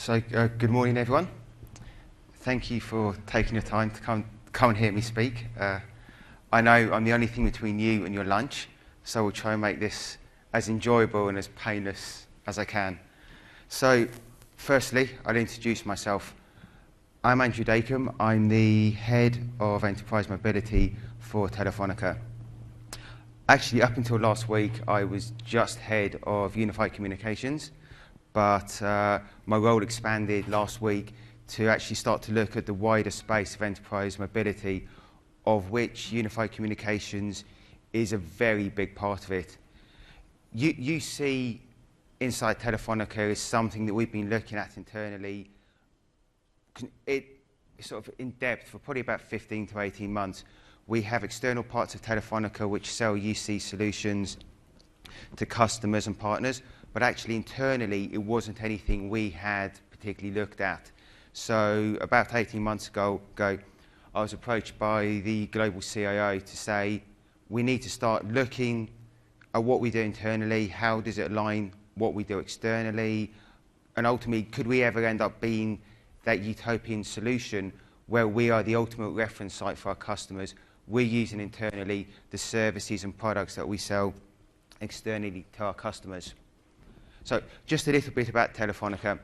Good morning, everyone. Thank you for taking your time to come and hear me speak. I know I'm the only thing between you and your lunch, so we'll try and make this as enjoyable and as painless as I can. So, firstly, I'll introduce myself. I'm Andrew Dacombe. I'm the head of enterprise mobility for Telefonica. Actually, up until last week, I was just head of unified communications, but my role expanded last week to actually start to look at the wider space of enterprise mobility, of which unified communications is a very big part of it. You see inside Telefonica is something that we've been looking at internally sort of in depth for probably about 15 to 18 months. We have external parts of Telefonica which sell UC solutions to customers and partners, but actually internally it wasn't anything we had particularly looked at. So about 18 months ago, I was approached by the global CIO to say, we need to start looking at what we do internally, how does it align what we do externally, and ultimately, could we ever end up being that utopian solution where we are the ultimate reference site for our customers? We're using internally the services and products that we sell externally to our customers. So just a little bit about Telefonica.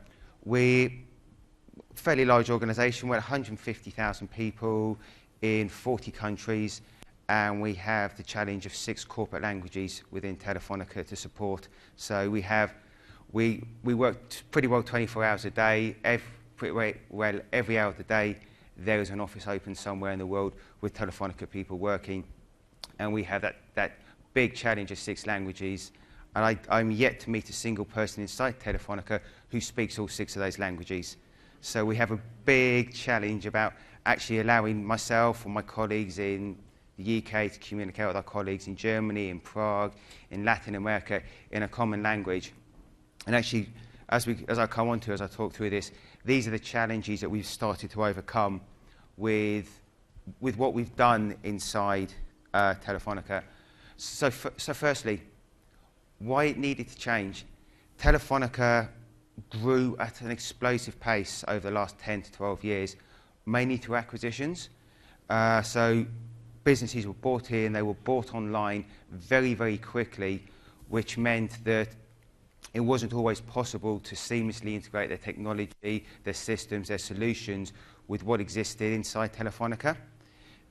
We're a fairly large organisation. We're 150,000 people in 40 countries, and we have the challenge of 6 corporate languages within Telefonica to support. So we work pretty well 24 hours a day. Every hour of the day, there is an office open somewhere in the world with Telefonica people working, and we have that big challenge of 6 languages. And I'm yet to meet a single person inside Telefonica who speaks all 6 of those languages. So we have a big challenge about actually allowing myself and my colleagues in the UK to communicate with our colleagues in Germany, in Prague, in Latin America, in a common language. And actually, as I come on to, as I talk through this, these are the challenges that we've started to overcome with what we've done inside Telefonica. So firstly, why it needed to change. Telefonica grew at an explosive pace over the last 10 to 12 years, mainly through acquisitions. So businesses were bought in, they were bought online very, very quickly, which meant that it wasn't always possible to seamlessly integrate their technology, their systems, their solutions with what existed inside Telefonica.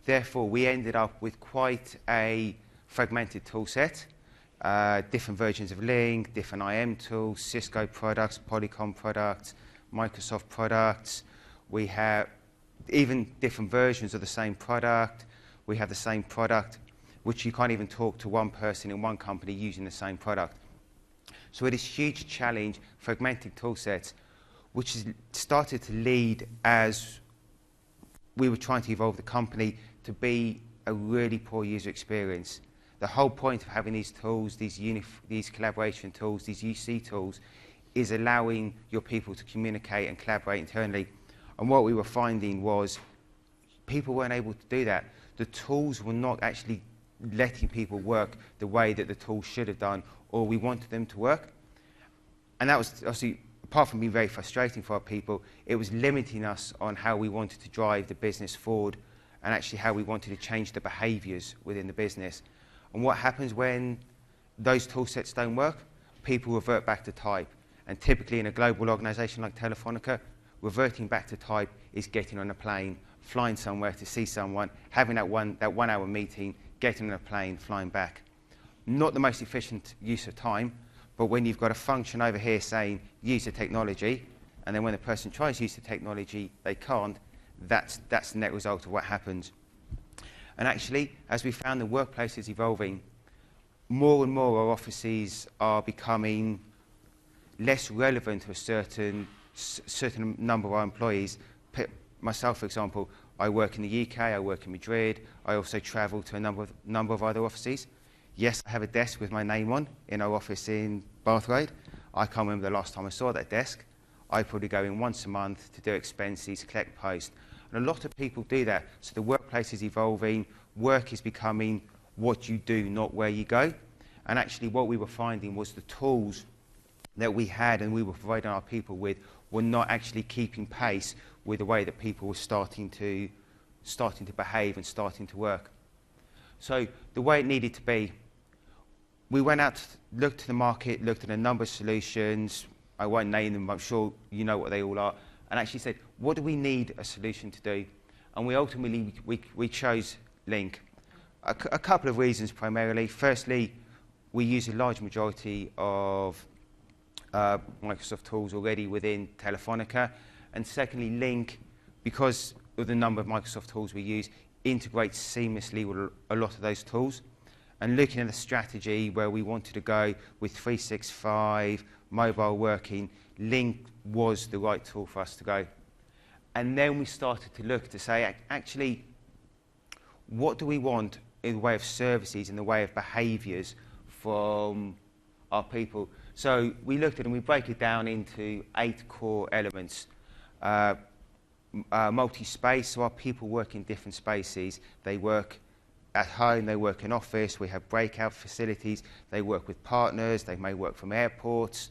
Therefore, we ended up with quite a fragmented tool set. Different versions of Lync, different IM tools, Cisco products, Polycom products, Microsoft products. We have even different versions of the same product. We have the same product, which you can't even talk to one person in one company using the same product. So it is a huge challenge, fragmented tool sets, which has started to lead as we were trying to evolve the company to be a really poor user experience. The whole point of having these tools, these collaboration tools, these UC tools, is allowing your people to communicate and collaborate internally. And what we were finding was people weren't able to do that. The tools were not actually letting people work the way that the tools should have done, or we wanted them to work. And that was obviously, apart from being very frustrating for our people, it was limiting us on how we wanted to drive the business forward and actually how we wanted to change the behaviours within the business. And what happens when those tool sets don't work? People revert back to type. And typically in a global organisation like Telefonica, reverting back to type is getting on a plane, flying somewhere to see someone, having that one hour meeting, getting on a plane, flying back. Not the most efficient use of time, but when you've got a function over here saying use the technology, and then when the person tries to use the technology, they can't, that's the net result of what happens. And actually, as we found the workplace is evolving, more and more our offices are becoming less relevant to a certain number of our employees. Myself, for example, I work in the UK, I work in Madrid, I also travel to a number of other offices. Yes, I have a desk with my name on in our office in Bath Road. I can't remember the last time I saw that desk. I probably go in once a month to do expenses, collect post. And a lot of people do that. So the workplace is evolving, work is becoming what you do, not where you go. And actually what we were finding was the tools that we had and we were providing our people with were not actually keeping pace with the way that people were starting to behave and starting to work. So the way it needed to be, we went out, looked at the market, looked at a number of solutions. I won't name them, but I'm sure you know what they all are, and actually said, what do we need a solution to do? And we ultimately, we chose Lync. A couple of reasons primarily. Firstly, we use a large majority of Microsoft tools already within Telefonica. And secondly, Lync, because of the number of Microsoft tools we use, integrates seamlessly with a lot of those tools. And looking at the strategy where we wanted to go with 365, mobile working, Lync was the right tool for us to go. And then we started to look to say, actually, what do we want in the way of services, in the way of behaviours from our people? So we looked at it and we break it down into 8 core elements. Multi-space, so our people work in different spaces. They work at home, they work in office, we have breakout facilities, they work with partners, they may work from airports.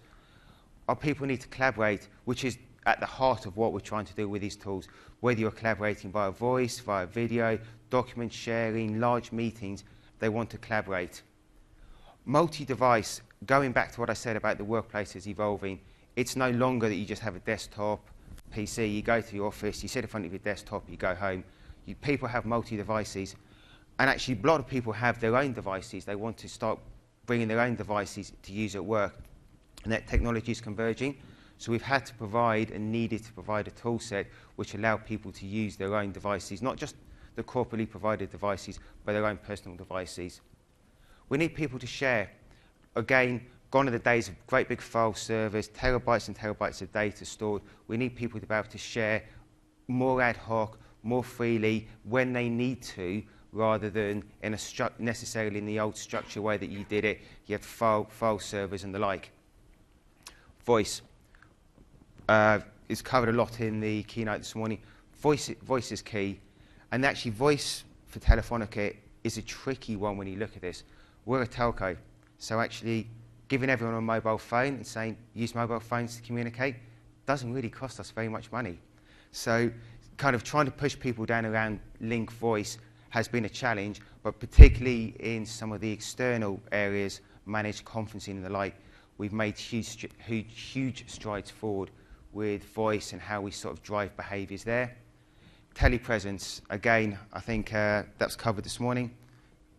Our people need to collaborate, which is at the heart of what we're trying to do with these tools. Whether you're collaborating via voice, via video, document sharing, large meetings, they want to collaborate. Multi-device, going back to what I said about the workplace is evolving, it's no longer that you just have a desktop, PC, you go to your office, you sit in front of your desktop, you go home. People have multi-devices, and actually a lot of people have their own devices. They want to start bringing their own devices to use at work, and that technology is converging. So we've had to provide and needed to provide a tool set which allow people to use their own devices, not just the corporately provided devices, but their own personal devices. We need people to share. Again, gone are the days of great big file servers, terabytes and terabytes of data stored. We need people to be able to share more ad hoc, more freely, when they need to, rather than in necessarily in the old structure way that you did it. You have file servers and the like. Voice. Is covered a lot in the keynote this morning. Voice is key, and actually voice for Telefonica is a tricky one when you look at this. We're a telco, so actually giving everyone a mobile phone and saying use mobile phones to communicate doesn't really cost us very much money. So kind of trying to push people down around Lync voice has been a challenge, but particularly in some of the external areas, managed conferencing and the like, we've made huge strides forward with voice and how we sort of drive behaviours there. Telepresence, again, I think that's covered this morning.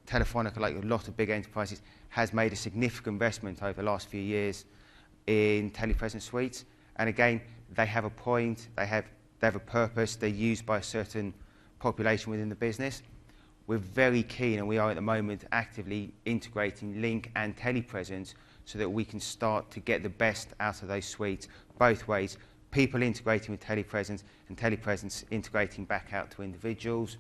Telefonica, like a lot of big enterprises, has made a significant investment over the last few years in telepresence suites. And again, they have a point, they have a purpose, they're used by a certain population within the business. We're very keen, and we are at the moment actively integrating Lync and telepresence so that we can start to get the best out of those suites, both ways, people integrating with telepresence and telepresence integrating back out to individuals.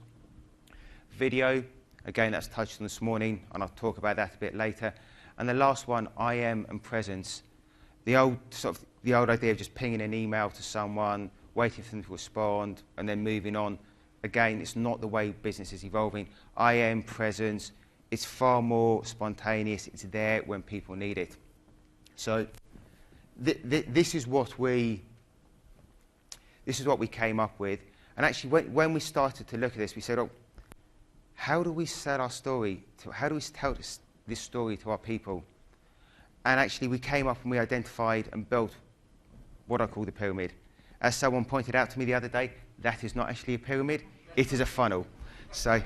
Video, again, that's touched on this morning, and I'll talk about that a bit later. And the last one, IM and presence. The old idea of just pinging an email to someone, waiting for them to respond, and then moving on. Again, it's not the way business is evolving. IM, presence, it's far more spontaneous. It's there when people need it. So this is what we came up with. And actually, when we started to look at this, we said, oh, how do we sell our story? How do we tell this story to our people? And actually, we came up and we identified and built what I call the pyramid. As someone pointed out to me the other day, that is not actually a pyramid. It is a funnel. So,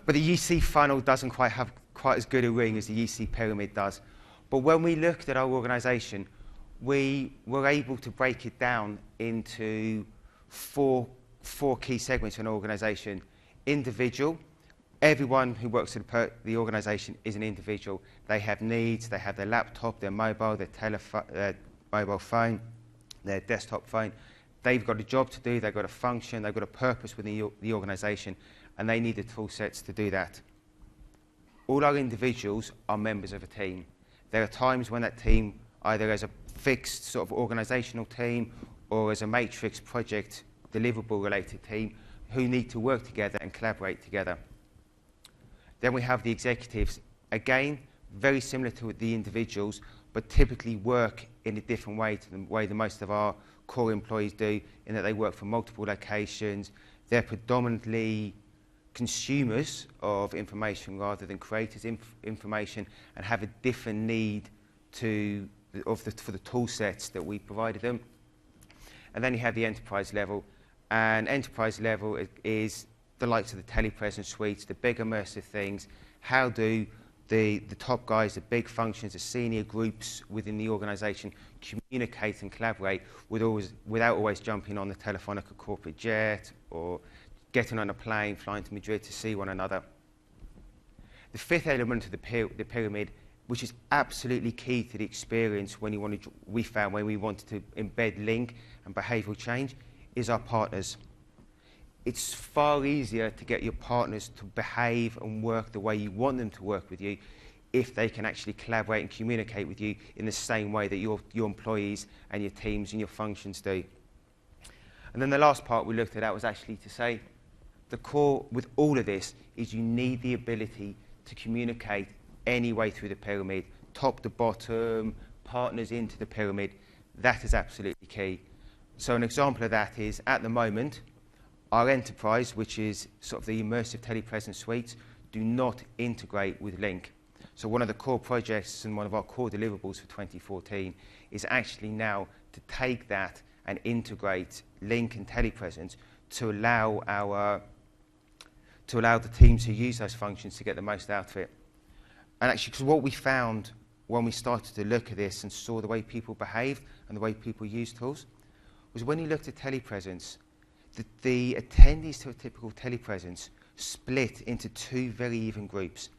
but the UC funnel doesn't quite have quite as good a ring as the UC pyramid does. But when we looked at our organisation, we were able to break it down into four key segments in an organisation. Individual. Everyone who works at the organisation is an individual. They have needs. They have their laptop, their mobile, their mobile phone, their desktop phone. They've got a job to do. They've got a function. They've got a purpose within the organisation, and they need the tool sets to do that. All our individuals are members of a team. There are times when that team, either as a fixed sort of organisational team or as a matrix project deliverable related team, who need to work together and collaborate together. Then we have the executives, again, very similar to the individuals, but typically work in a different way to the way that most of our core employees do, in that they work from multiple locations. They're predominantly consumers of information rather than creators of information, and have a different need for the tool sets that we provided them. And then you have the enterprise level, and enterprise level is the likes of the telepresence suites, the big immersive things. How do the top guys, the big functions, the senior groups within the organisation communicate and collaborate without always jumping on the Telefonica corporate jet or getting on a plane, flying to Madrid to see one another? The fifth element of the pyramid, which is absolutely key to the experience when we found when we wanted to embed Lync and behavioural change, is our partners. It's far easier to get your partners to behave and work the way you want them to work with you if they can actually collaborate and communicate with you in the same way that your employees and your teams and your functions do. And then the last part we looked at was actually to say the core with all of this is you need the ability to communicate any way through the pyramid, top to bottom, partners into the pyramid. That is absolutely key. So an example of that is, at the moment, our enterprise, which is sort of the immersive telepresence suites, do not integrate with Lync. So one of the core projects and one of our core deliverables for 2014 is actually now to take that and integrate Lync and telepresence to allow the teams who use those functions to get the most out of it. And actually, because what we found when we started to look at this and saw the way people behaved and the way people use tools, was when you looked at telepresence, the attendees to a typical telepresence split into two very even groups.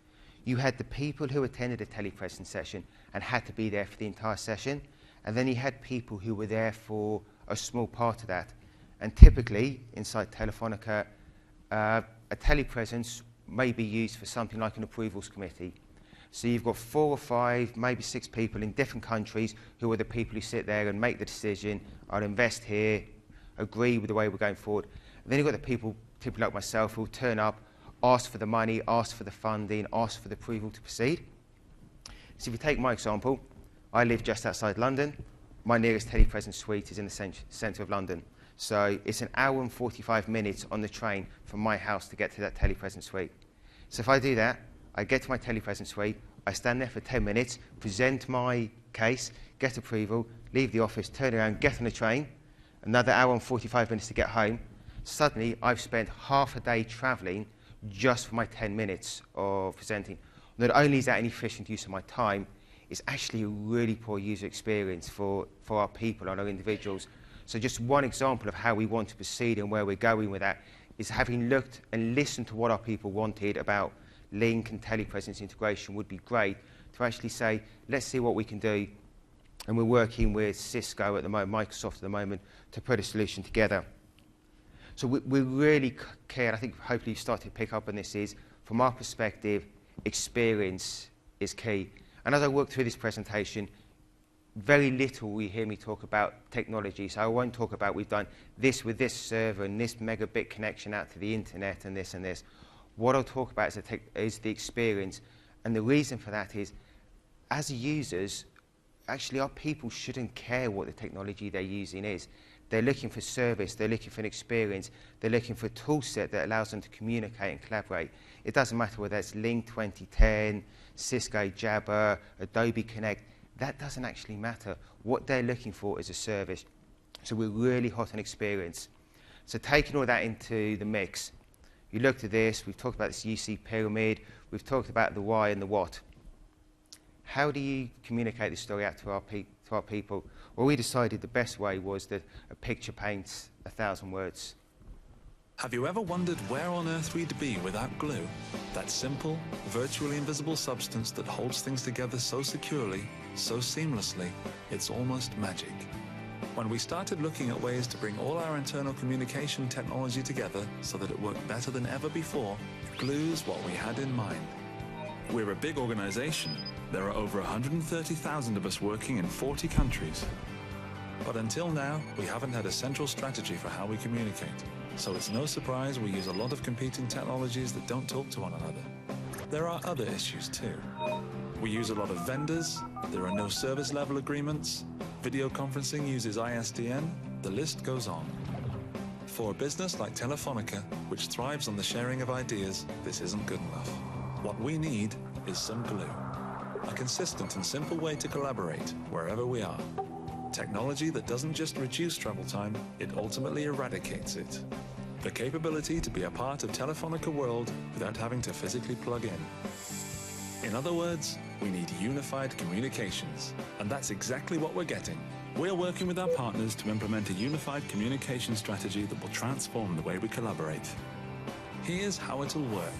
You had the people who attended a telepresence session and had to be there for the entire session, and then you had people who were there for a small part of that. And typically, inside Telefonica, a telepresence may be used for something like an approvals committee. So you've got 4 or 5, maybe 6 people in different countries who are the people who sit there and make the decision, I'll invest here, agree with the way we're going forward. And then you've got the people like myself, who will turn up, ask for the money, ask for the funding, ask for the approval to proceed. So if you take my example, I live just outside London. My nearest telepresence suite is in the centre of London. So it's an hour and 45 minutes on the train from my house to get to that telepresence suite. So if I do that, I get to my telepresence suite, I stand there for 10 minutes, present my case, get approval, leave the office, turn around, get on the train, another hour and 45 minutes to get home. Suddenly, I've spent half a day travelling just for my 10 minutes of presenting. Not only is that an efficient use of my time, it's actually a really poor user experience for our people and our individuals. So just one example of how we want to proceed and where we're going with that is, having looked and listened to what our people wanted about Lync and telepresence integration, would be great to actually say, let's see what we can do. And we're working with Cisco at the moment, Microsoft at the moment, to put a solution together. So we really care, and I think hopefully you've started to pick up on this, is, from our perspective, experience is key. And as I work through this presentation, very little will you hear me talk about technology. So I won't talk about we've done this with this server and this megabit connection out to the internet and this and this. What I'll talk about is the experience. And the reason for that is, as users, actually our people shouldn't care what the technology they're using is. They're looking for service, they're looking for an experience, they're looking for a tool set that allows them to communicate and collaborate. It doesn't matter whether it's Lync 2010, Cisco Jabber, Adobe Connect. That doesn't actually matter. What they're looking for is a service. So we're really hot on experience. So taking all that into the mix, you looked at this, we've talked about this UC pyramid, we've talked about the why and the what. How do you communicate this story out to our people? Well, we decided the best way was that a picture paints 1,000 words. Have you ever wondered where on earth we'd be without glue? That simple, virtually invisible substance that holds things together so securely, so seamlessly, it's almost magic. When we started looking at ways to bring all our internal communication technology together so that it worked better than ever before, glue's what we had in mind. We're a big organization. There are over 130,000 of us working in 40 countries. But until now, we haven't had a central strategy for how we communicate. So it's no surprise we use a lot of competing technologies that don't talk to one another. There are other issues too. We use a lot of vendors, there are no service level agreements, Video conferencing uses ISDN, the list goes on. For a business like Telefonica, which thrives on the sharing of ideas, this isn't good enough. What we need is some glue. A consistent and simple way to collaborate wherever we are. Technology that doesn't just reduce travel time, it ultimately eradicates it. The capability to be a part of Telefonica world without having to physically plug in. In other words, we need unified communications, and that's exactly what we're getting. We're working with our partners to implement a unified communication strategy that will transform the way we collaborate. Here's how it'll work.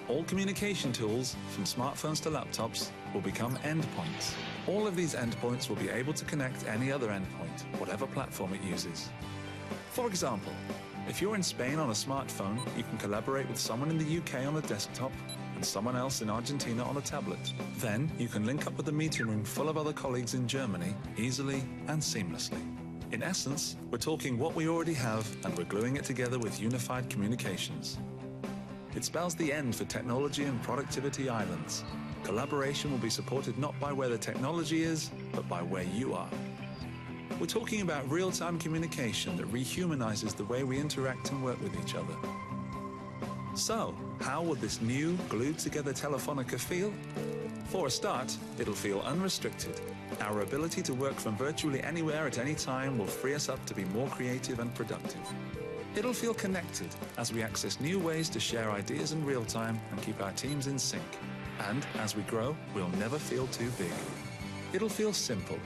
All communication tools, from smartphones to laptops, will become endpoints. All of these endpoints will be able to connect any other endpoint, whatever platform it uses. For example, if you're in Spain on a smartphone, you can collaborate with someone in the UK on a desktop and someone else in Argentina on a tablet. Then you can link up with a meeting room full of other colleagues in Germany easily and seamlessly. In essence, we're talking what we already have and we're gluing it together with unified communications. It spells the end for technology and productivity islands. Collaboration will be supported not by where the technology is, but by where you are. We're talking about real-time communication that rehumanizes the way we interact and work with each other. So, how would this new, glued-together Telefonica feel? For a start, it'll feel unrestricted. Our ability to work from virtually anywhere at any time will free us up to be more creative and productive. It'll feel connected as we access new ways to share ideas in real time and keep our teams in sync. And as we grow, we'll never feel too big. It'll feel simple.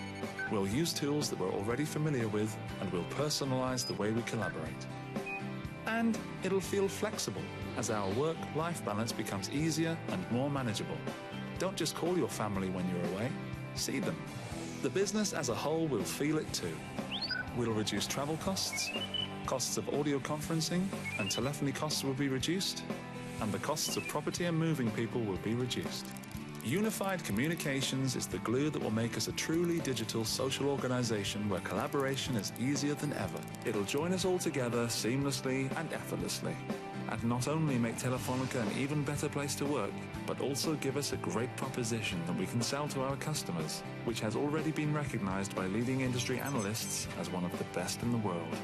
We'll use tools that we're already familiar with, and we'll personalize the way we collaborate. And it'll feel flexible as our work-life balance becomes easier and more manageable. Don't just call your family when you're away, see them. The business as a whole will feel it too. We'll reduce travel costs, costs of audio conferencing and telephony costs will be reduced, and the costs of property and moving people will be reduced. Unified communications is the glue that will make us a truly digital social organization where collaboration is easier than ever. It'll join us all together seamlessly and effortlessly, and not only make Telefonica an even better place to work, but also give us a great proposition that we can sell to our customers, which has already been recognized by leading industry analysts as one of the best in the world.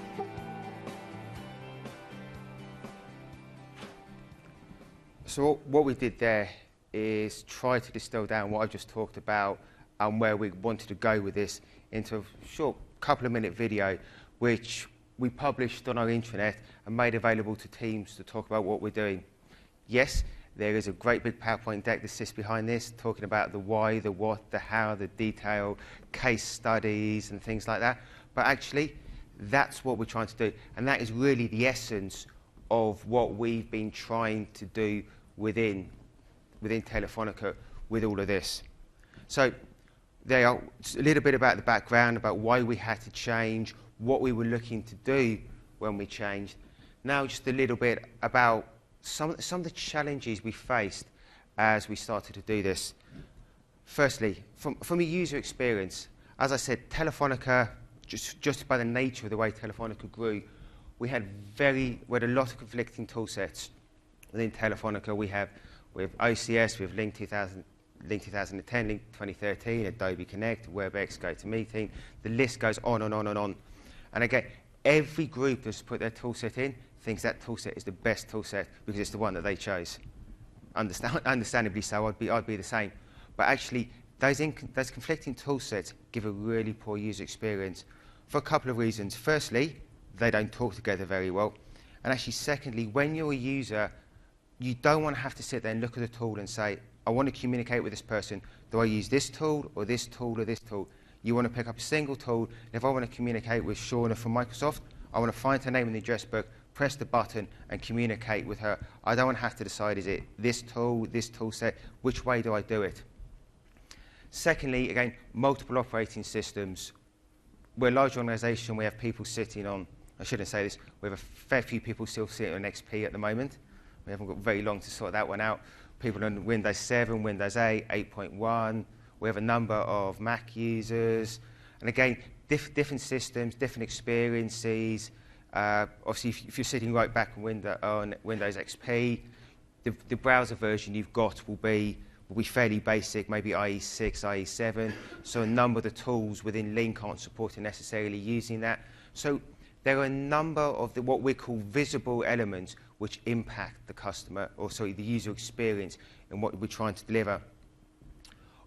So what we did there is try to distill down what I just talked about and where we wanted to go with this into a short couple of minute video which we published on our intranet and made available to teams to talk about what we're doing. Yes, there is a great big PowerPoint deck that sits behind this talking about the why, the what, the how, the detail, case studies and things like that, but actually that's what we're trying to do, and that is really the essence of what we've been trying to do within Telefonica with all of this. So there are a little bit about the background, about why we had to change, what we were looking to do when we changed. Now just a little bit about some of the challenges we faced as we started to do this. Firstly, from a user experience, as I said, Telefonica, just by the nature of the way Telefonica grew, we had a lot of conflicting tool sets within Telefonica. We have OCS, we have Lync 2010, Lync 2013, Adobe Connect, WebEx, GoToMeeting. The list goes on and on and on. And again, every group that's put their tool set in thinks that tool set is the best tool set because it's the one that they chose. Understandably so, I'd be the same. But actually, those conflicting tool sets give a really poor user experience for a couple of reasons. Firstly, they don't talk together very well. And actually, secondly, when you're a user, you don't want to have to sit there and look at the tool and say, I want to communicate with this person. Do I use this tool or this tool or this tool? You want to pick up a single tool. And if I want to communicate with Shauna from Microsoft, I want to find her name in the address book, press the button and communicate with her. I don't want to have to decide, is it this tool set? Which way do I do it? Secondly, again, multiple operating systems. We're a large organization. We have people sitting on, I shouldn't say this, we have a fair few people still sitting on XP at the moment. We haven't got very long to sort that one out. People on Windows 7, Windows 8, 8.1. We have a number of Mac users. And again, different systems, different experiences. Obviously, if you're sitting right back on Windows XP, the browser version you've got will be will be fairly basic, maybe IE6, IE7. So a number of the tools within Lync aren't supported necessarily using that. So there are a number of what we call visible elements which impact the customer, or sorry, the user experience in what we're trying to deliver.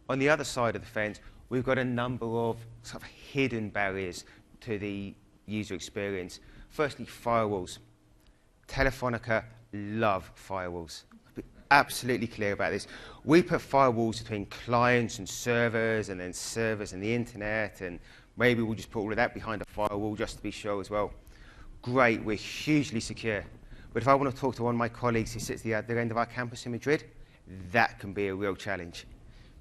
On the other side of the fence, we've got a number of sort of hidden barriers to the user experience. Firstly, firewalls. Telefonica love firewalls. I'll be absolutely clear about this. We put firewalls between clients and servers, and then servers and the internet, and maybe we'll just put all of that behind a firewall just to be sure as well. Great, we're hugely secure. But if I want to talk to one of my colleagues who sits at the other end of our campus in Madrid, that can be a real challenge,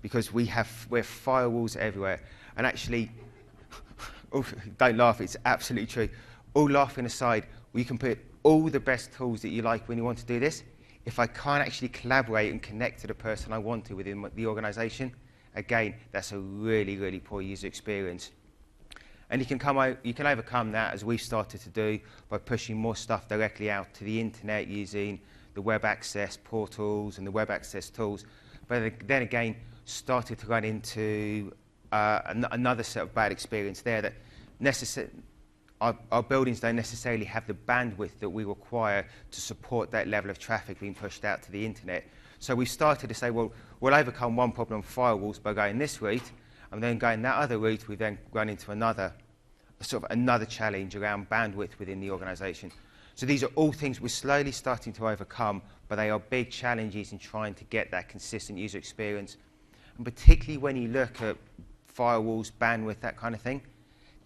because we're firewalls everywhere. And actually, oh, don't laugh, it's absolutely true. All laughing aside, we can put all the best tools that you like when you want to do this. If I can't actually collaborate and connect to the person I want to within the organization, again, that's a really, really poor user experience. And you can overcome that, as we've started to do, by pushing more stuff directly out to the internet using the web access portals and the web access tools. But then again, started to run into another set of bad experience there, that our buildings don't necessarily have the bandwidth that we require to support that level of traffic being pushed out to the internet. So we started to say, well, we'll overcome one problem on firewalls by going this route, and then going that other route, we then run into another challenge around bandwidth within the organisation. So these are all things we're slowly starting to overcome, but they are big challenges in trying to get that consistent user experience. And particularly when you look at firewalls, bandwidth, that kind of thing,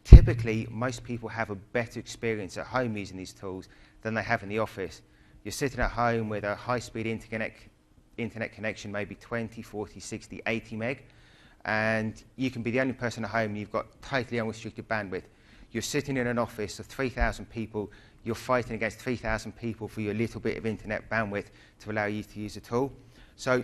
typically most people have a better experience at home using these tools than they have in the office. You're sitting at home with a high-speed internet connection, maybe 20, 40, 60, 80 meg, and you can be the only person at home and you've got totally unrestricted bandwidth. You're sitting in an office of 3,000 people, you're fighting against 3,000 people for your little bit of internet bandwidth to allow you to use a tool. So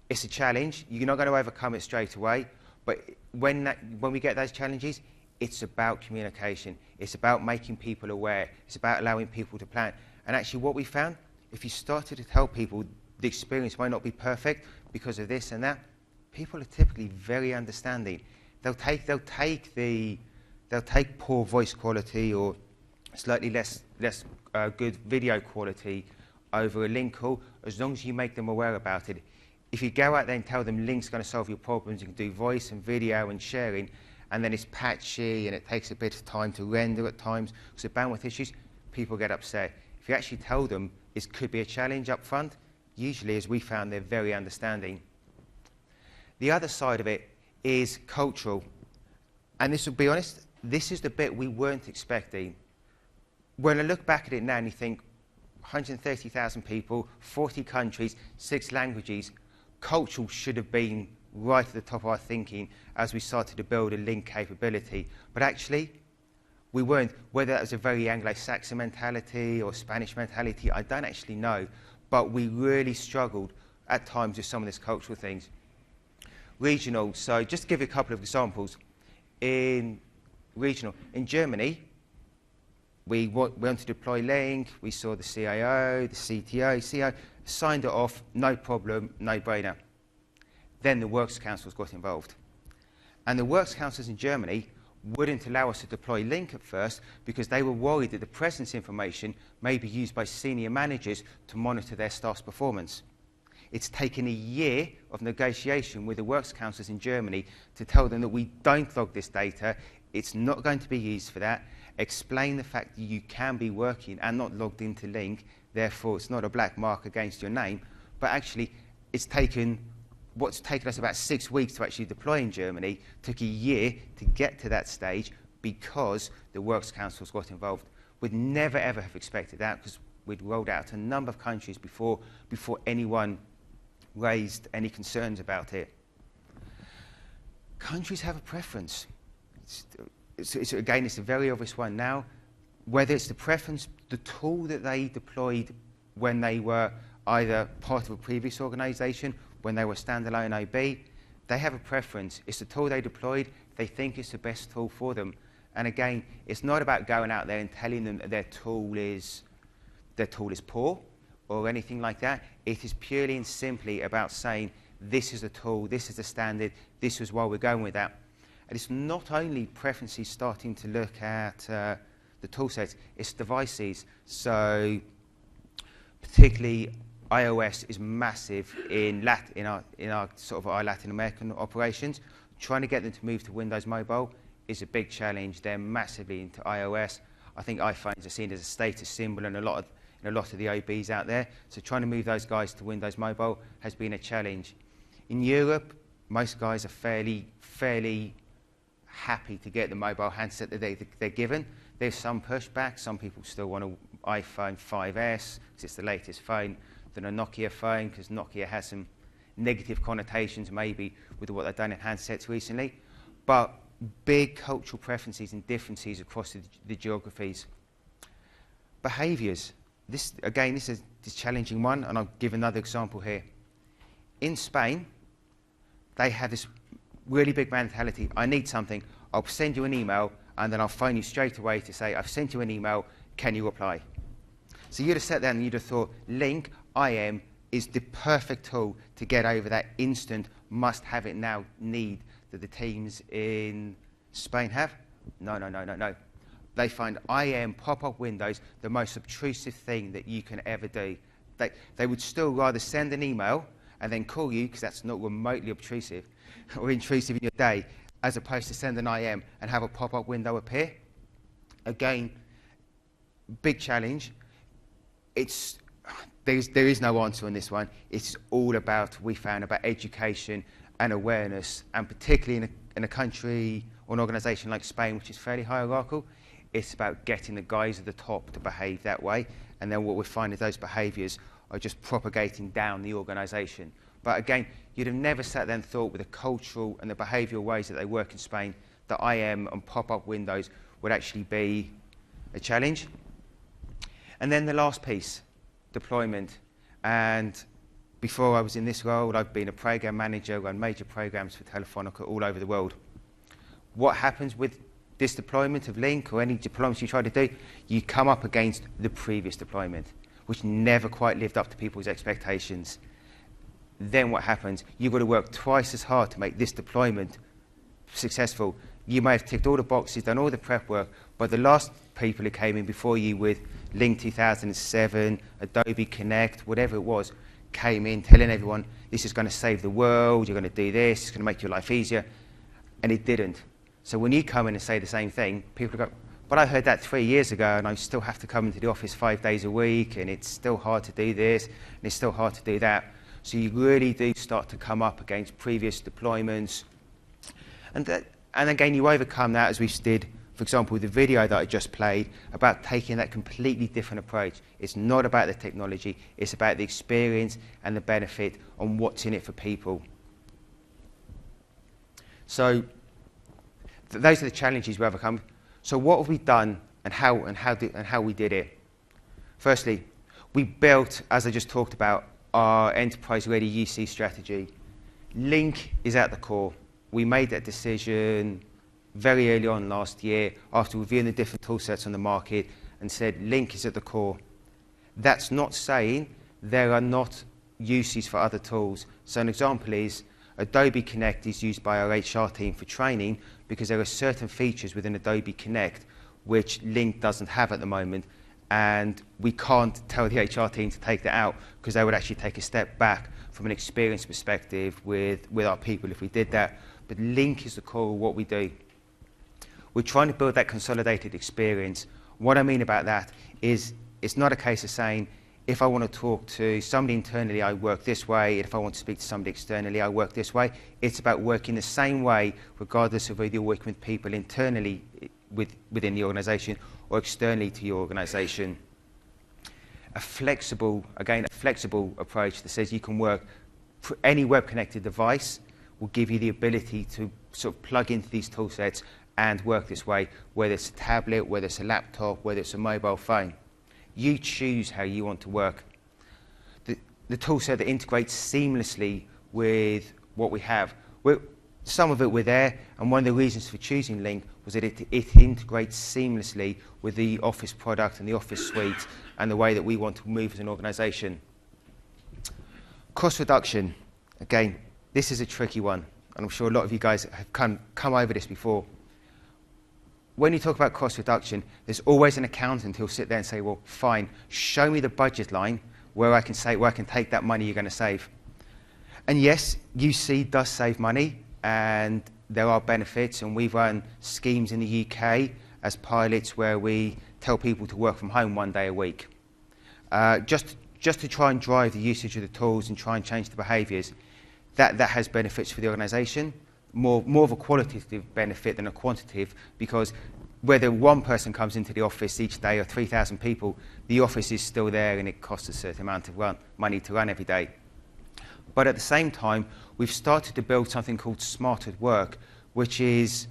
it's a challenge. You're not going to overcome it straight away, but when we get those challenges, it's about communication. It's about making people aware. It's about allowing people to plan. And actually what we found, if you started to tell people the experience might not be perfect because of this and that, people are typically very understanding. They'll take poor voice quality or slightly less good video quality over a Lync call, as long as you make them aware about it. If you go out there and tell them Lync's going to solve your problems, you can do voice and video and sharing, and then it's patchy and it takes a bit of time to render at times because of bandwidth issues, people get upset. If you actually tell them it could be a challenge up front, usually, as we found, they're very understanding. The other side of it is cultural. And this, to be honest, this is the bit we weren't expecting. When I look back at it now and you think 130,000 people, 40 countries, 6 languages, cultural should have been right at the top of our thinking as we started to build a Lync capability. But actually, we weren't. Whether that was a very Anglo-Saxon mentality or Spanish mentality, I don't actually know. But we really struggled at times with some of these cultural things. Regional, so just to give you a couple of examples. In Germany, we went to deploy Lync, we saw the CIO, the CTO, CEO, signed it off, no problem, no brainer. Then the Works Councils got involved. And the Works Councils in Germany wouldn't allow us to deploy Lync at first because they were worried that the presence information may be used by senior managers to monitor their staff's performance. It's taken a year of negotiation with the Works Councils in Germany to tell them that we don't log this data, it's not going to be used for that, explain the fact that you can be working and not logged into Lync, therefore it's not a black mark against your name, but actually what's taken us about 6 weeks to actually deploy in Germany took a year to get to that stage because the Works Councils got involved. We'd never ever have expected that because we'd rolled out to a number of countries before anyone raised any concerns about it. Countries have a preference. Again, it's a very obvious one now. Whether it's the preference, the tool that they deployed when they were either part of a previous organisation, when they were standalone OB, they have a preference. It's the tool they deployed. They think it's the best tool for them. And again, it's not about going out there and telling them that their tool is poor or anything like that. It is purely and simply about saying this is the tool, this is the standard, this is why we're going with that. And it's not only preferences starting to look at the tool sets, it's devices. So particularly iOS is massive in our sort of our Latin American operations. Trying to get them to move to Windows Mobile is a big challenge. They're massively into iOS. I think iPhones are seen as a status symbol in a lot of the OBs out there. So trying to move those guys to Windows Mobile has been a challenge. In Europe, most guys are fairly happy to get the mobile handset that they're given. There's some pushback. Some people still want an iPhone 5S because it's the latest phone than a Nokia phone, because Nokia has some negative connotations maybe with what they've done in handsets recently. But big cultural preferences and differences across the geographies. Behaviours. This is a challenging one, and I'll give another example here. In Spain, they have this really big mentality. I need something. I'll send you an email, and then I'll phone you straight away to say, I've sent you an email, can you reply? So you'd have sat there and you'd have thought, Lync, IM, is the perfect tool to get over that instant must-have-it-now need that the teams in Spain have. No. They find IM pop-up windows the most obtrusive thing that you can ever do. They would still rather send an email and then call you, because that's not remotely obtrusive or intrusive in your day, as opposed to send an IM and have a pop-up window appear. Again, big challenge. There is no answer on this one. It's all about, we found, about education and awareness, and particularly in a country or an organisation like Spain, which is fairly hierarchical, it's about getting the guys at the top to behave that way, and then what we find is those behaviours are just propagating down the organisation. But again, you'd have never sat there and thought, with the cultural and the behavioural ways that they work in Spain, that IM and pop-up windows would actually be a challenge. And then the last piece, deployment. And before I was in this role, I've been a program manager, run major programs for Telefonica all over the world. What happens with this deployment of Lync, or any deployments you try to do? You come up against the previous deployment, which never quite lived up to people's expectations. Then what happens? You've got to work twice as hard to make this deployment successful. You may have ticked all the boxes, done all the prep work, but the last people who came in before you with Lync 2007, Adobe Connect, whatever it was, came in telling everyone, this is going to save the world, you're going to do this, it's going to make your life easier, and it didn't. So when you come in and say the same thing, people go, but I heard that 3 years ago, and I still have to come into the office 5 days a week, and it's still hard to do this, and it's still hard to do that. So you really do start to come up against previous deployments. And again, you overcome that, as we did, for example, with the video that I just played, about taking that completely different approach. It's not about the technology, it's about the experience and the benefit and what's in it for people. So those are the challenges we overcome. So what have we done, and how we did it? Firstly, we built, as I just talked about, our enterprise-ready UC strategy. Lync is at the core. We made that decision very early on last year after reviewing the different tool sets on the market and said Lync is at the core. That's not saying there are not uses for other tools. So an example is Adobe Connect is used by our HR team for training because there are certain features within Adobe Connect which Lync doesn't have at the moment, and we can't tell the HR team to take that out because they would actually take a step back from an experience perspective with our people if we did that. But Lync is the core of what we do. We're trying to build that consolidated experience. What I mean about that is it's not a case of saying, if I want to talk to somebody internally, I work this way. If I want to speak to somebody externally, I work this way. It's about working the same way, regardless of whether you're working with people internally within the organisation or externally to your organisation. A flexible approach that says you can work, any web-connected device will give you the ability to sort of plug into these tool sets and work this way, whether it's a tablet, whether it's a laptop, whether it's a mobile phone. You choose how you want to work. The tool set that integrates seamlessly with what we have. Some of it we're there, and one of the reasons for choosing Lync was that it integrates seamlessly with the Office product and the Office suite and the way that we want to move as an organisation. Cost reduction. Again, this is a tricky one, and I'm sure a lot of you guys have come over this before. When you talk about cost reduction, there's always an accountant who'll sit there and say, well, fine, show me the budget line where I can take that money you're going to save. And yes, UC does save money, and there are benefits, and we've run schemes in the UK as pilots where we tell people to work from home 1 day a week. Just to try and drive the usage of the tools and try and change the behaviours, that has benefits for the organisation. More of a qualitative benefit than a quantitative, because whether one person comes into the office each day or 3,000 people, the office is still there and it costs a certain amount of money to run every day. But at the same time, we've started to build something called Smart at Work, which is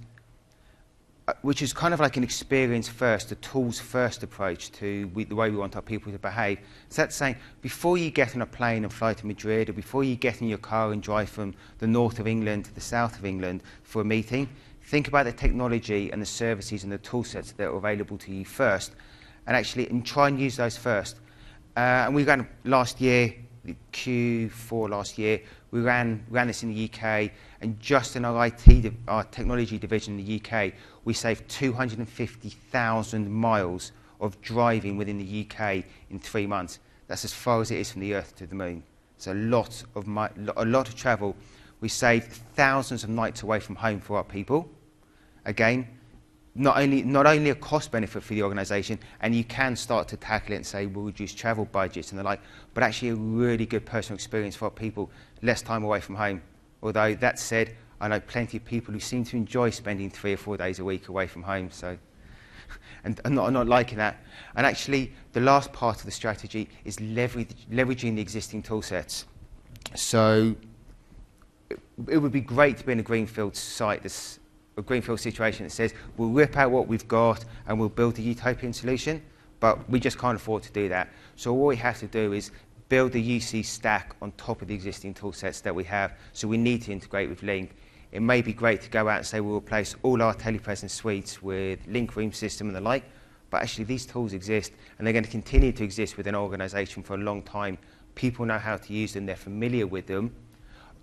kind of like an experience first, a tools first approach to the way we want our people to behave. So that's saying, before you get on a plane and fly to Madrid, or before you get in your car and drive from the north of England to the south of England for a meeting, think about the technology and the services and the tool sets that are available to you first, and try and use those first. And we ran last year, Q4 last year, we ran this in the UK, and just in our our technology division in the UK, we saved 250,000 miles of driving within the UK in 3 months. That's as far as it is from the Earth to the Moon. It's a lot of travel. We saved thousands of nights away from home for our people. Again, not only a cost benefit for the organisation, and you can start to tackle it and say we'll reduce travel budgets and the like, but actually a really good personal experience for our people, less time away from home. Although that said, I know plenty of people who seem to enjoy spending 3 or 4 days a week away from home, so and not liking that. And actually, the last part of the strategy is leveraging the existing tool sets. So it would be great to be in a greenfield site, a greenfield situation that says we'll rip out what we've got and we'll build a utopian solution, but we just can't afford to do that. So all we have to do is build the UC stack on top of the existing tool sets that we have. So we need to integrate with Lync. It may be great to go out and say we'll replace all our telepresence suites with Lync room system and the like, but actually these tools exist and they're going to continue to exist within an organisation for a long time. People know how to use them, they're familiar with them.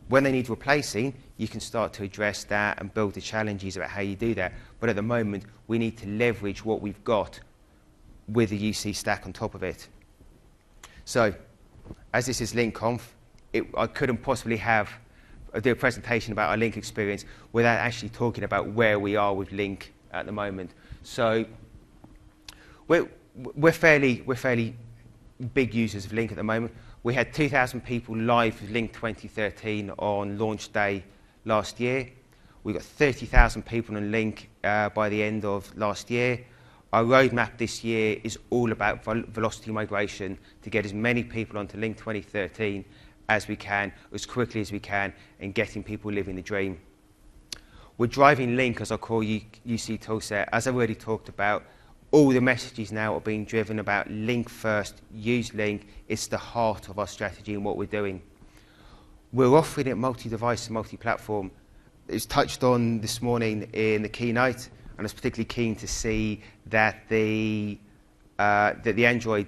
When they need replacing, you can start to address that and build the challenges about how you do that. But at the moment, we need to leverage what we've got with the UC stack on top of it. So, as this is LyncConf, I couldn't possibly do a presentation about our Lync experience without actually talking about where we are with Lync at the moment. So, we're fairly big users of Lync at the moment. We had 2,000 people live with Lync 2013 on launch day last year. We got 30,000 people on Lync by the end of last year. Our roadmap this year is all about velocity migration to get as many people onto Lync 2013 as we can, as quickly as we can, and getting people living the dream. We're driving Lync as our core UC toolset. As I've already talked about, all the messages now are being driven about Lync first, use Lync. It's the heart of our strategy and what we're doing. We're offering it multi-device and multi-platform. It was touched on this morning in the keynote, and I was particularly keen to see that the Android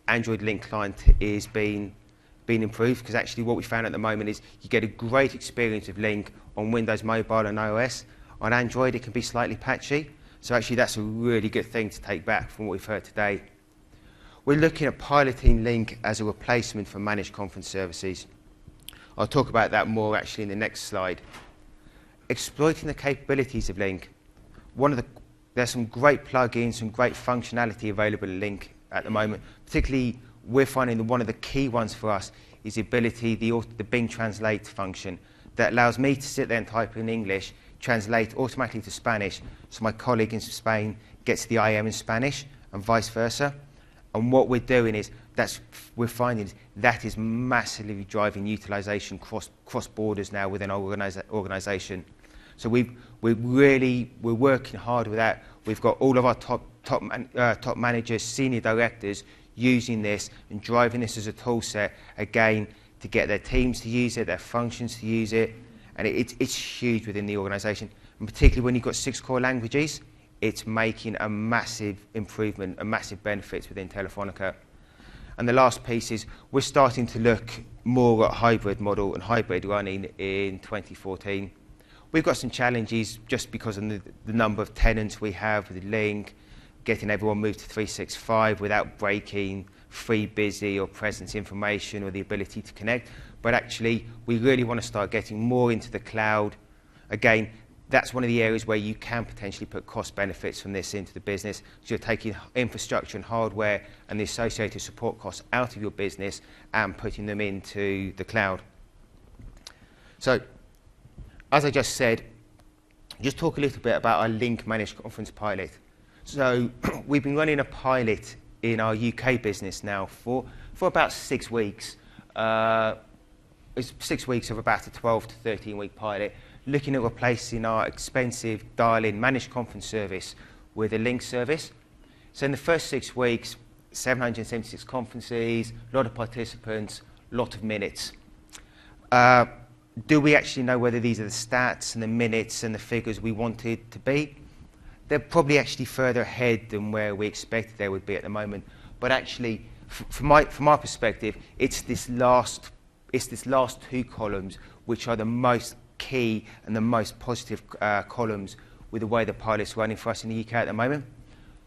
Lync client is being improved, because actually what we found at the moment is you get a great experience of Lync on Windows Mobile and iOS. On Android, it can be slightly patchy. So actually that's a really good thing to take back from what we've heard today. We're looking at piloting Lync as a replacement for managed conference services. I'll talk about that more actually in the next slide. Exploiting the capabilities of Lync. There's some great plugins, some great functionality available in Lync at the moment. Particularly, we're finding that one of the key ones for us is the ability, the Bing Translate function that allows me to sit there and type in English, translate automatically to Spanish, so my colleague in Spain gets the IM in Spanish, and vice versa. And what we're doing is, we're finding that is massively driving utilisation cross borders now within our organisation. So we're working hard with that. We've got all of our top managers, senior directors using this and driving this as a tool set, again, to get their teams to use it, their functions to use it. And it's huge within the organisation. And particularly when you've got 6 core languages, it's making a massive improvement, a massive benefit within Telefonica. And the last piece is we're starting to look more at hybrid model and hybrid running in 2014. We've got some challenges just because of the number of tenants we have with Lync, getting everyone moved to 365 without breaking free, busy or presence information or the ability to connect. But actually, we really want to start getting more into the cloud. Again, that's one of the areas where you can potentially put cost benefits from this into the business. So you're taking infrastructure and hardware and the associated support costs out of your business and putting them into the cloud. So, as I just said, just talk a little bit about our Lync managed conference pilot. So we've been running a pilot in our UK business now for about 6 weeks. It's 6 weeks of about a 12 to 13 week pilot, looking at replacing our expensive dial-in managed conference service with a Lync service. So in the first 6 weeks, 776 conferences, a lot of participants, a lot of minutes. Do we actually know whether these are the stats and the minutes and the figures we wanted to be? They're probably actually further ahead than where we expected they would be at the moment. But actually, from our perspective, it's this last 2 columns which are the most key and the most positive columns with the way the pilot's running for us in the UK at the moment.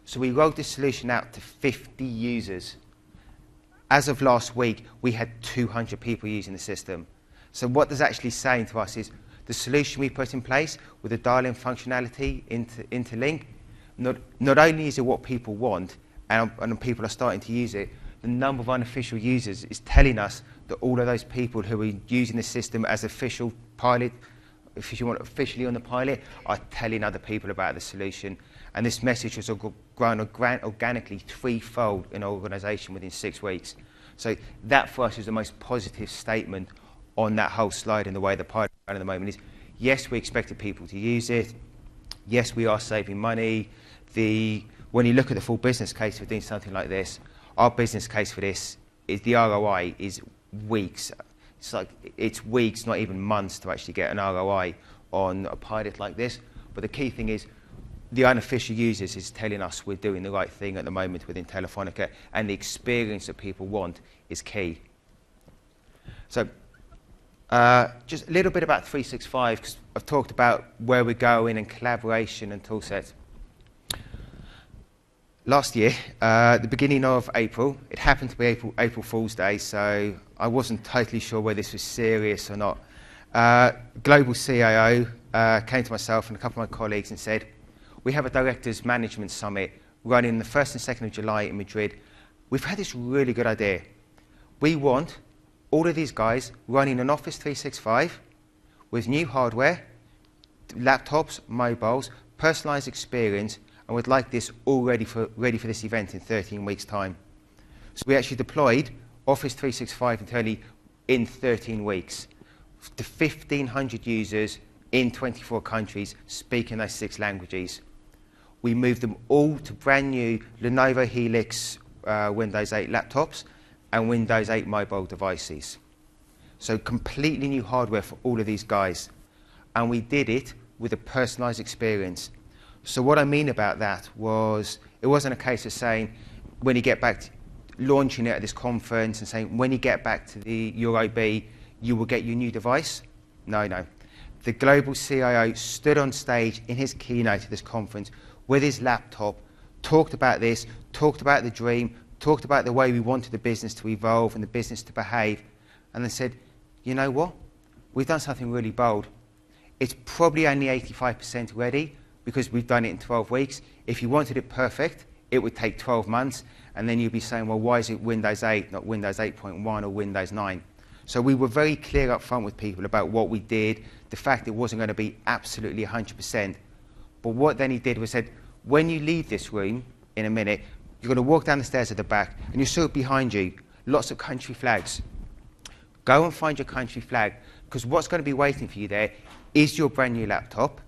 So we rolled this solution out to 50 users. As of last week, we had 200 people using the system. So what that's actually saying to us is the solution we put in place with the dial-in functionality into Lync, not only is it what people want and people are starting to use it, the number of unofficial users is telling us that all of those people who are using the system as official pilot, if you want officially on the pilot, are telling other people about the solution. And this message has grown organically 3-fold in our organisation within 6 weeks. So that for us is the most positive statement on that whole slide in the way the pilot at the moment is, yes, we expected people to use it. Yes, we are saving money. When you look at the full business case for doing something like this, our business case for this is the ROI is weeks. It's weeks, not even months, to actually get an ROI on a pilot like this. But the key thing is the unofficial users is telling us we're doing the right thing at the moment within Telefonica, and the experience that people want is key. So just a little bit about 365, because I've talked about where we're going and collaboration and tool sets. Last year, the beginning of April, it happened to be April Fool's Day, so I wasn't totally sure whether this was serious or not. Global CIO came to myself and a couple of my colleagues and said, we have a Directors Management Summit running the 1st and 2nd of July in Madrid. We've had this really good idea. We want all of these guys running an Office 365 with new hardware, laptops, mobiles, personalised experience, and we'd like this all ready for this event in 13 weeks' time. So we actually deployed Office 365 internally in 13 weeks to 1,500 users in 24 countries speaking those 6 languages. We moved them all to brand new Lenovo Helix Windows 8 laptops and Windows 8 mobile devices. So completely new hardware for all of these guys. And we did it with a personalised experience. So what I mean about that was, it wasn't a case of saying, when you get back, launching it at this conference and saying, when you get back to the EuroB, you will get your new device. No. The global CIO stood on stage in his keynote at this conference with his laptop, talked about this, talked about the dream, talked about the way we wanted the business to evolve and the business to behave, and then said, you know what? We've done something really bold. It's probably only 85% ready because we've done it in 12 weeks. If you wanted it perfect, it would take 12 months, and then you'd be saying, well, why is it Windows 8, not Windows 8.1 or Windows 9? So we were very clear up front with people about what we did, the fact it wasn't going to be absolutely 100%. But what then he did was said, when you leave this room in a minute, you're going to walk down the stairs at the back, and you saw behind you lots of country flags. Go and find your country flag, because what's going to be waiting for you there is your brand new laptop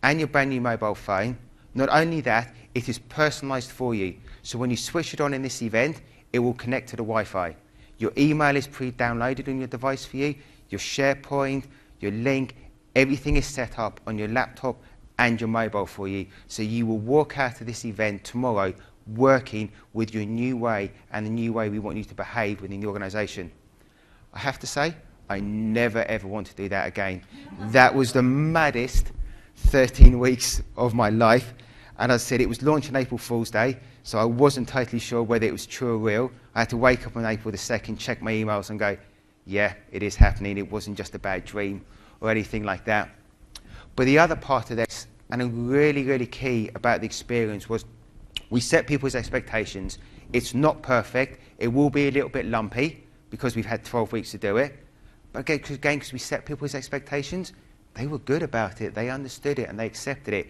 and your brand new mobile phone. Not only that, it is personalised for you. So when you switch it on in this event, it will connect to the Wi-Fi. Your email is pre-downloaded on your device for you, your SharePoint, your Lync, everything is set up on your laptop and your mobile for you. So you will walk out of this event tomorrow working with your new way and the new way we want you to behave within the organisation. I have to say, I never ever want to do that again. That was the maddest 13 weeks of my life. And as I said, it was launched on April Fool's Day, so I wasn't totally sure whether it was true or real. I had to wake up on April the 2nd, check my emails and go, yeah, it is happening. It wasn't just a bad dream or anything like that. But the other part of this, and a really, really key about the experience, was we set people's expectations. It's not perfect. It will be a little bit lumpy because we've had 12 weeks to do it. But again, because we set people's expectations, they were good about it. They understood it and they accepted it.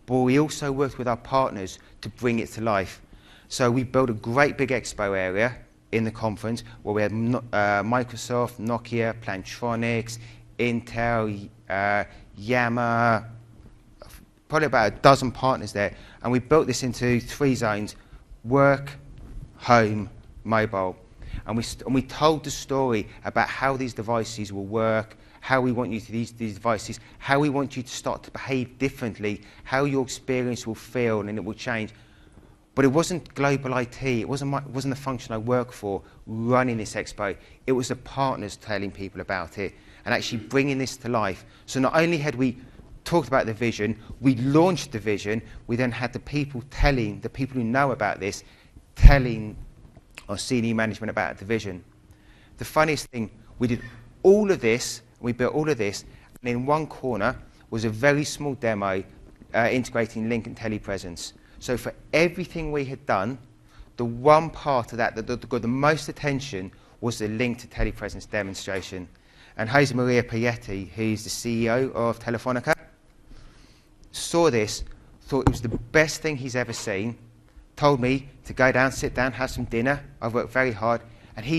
But we also worked with our partners to bring it to life. So we built a great big expo area in the conference where we had Microsoft, Nokia, Plantronics, Intel, Yammer, probably about a dozen partners there. And we built this into 3 zones: work, home, mobile. And we told the story about how these devices will work, how we want you to use these devices, how we want you to start to behave differently, how your experience will feel and it will change. But it wasn't global IT, it wasn't the function I work for running this expo. It was the partners telling people about it and actually bringing this to life. So not only had we talked about the vision, we launched the vision, we then had the people telling, the people who know about this, telling our senior management about the vision. The funniest thing, we did all of this, we built all of this, and in one corner was a very small demo integrating Lync and telepresence. So for everything we had done, the one part of that that got the most attention was the Lync to telepresence demonstration. And Jose Maria Payetti, who's the CEO of Telefonica, saw this, thought it was the best thing he's ever seen, told me to go down, sit down, have some dinner. I've worked very hard. And he,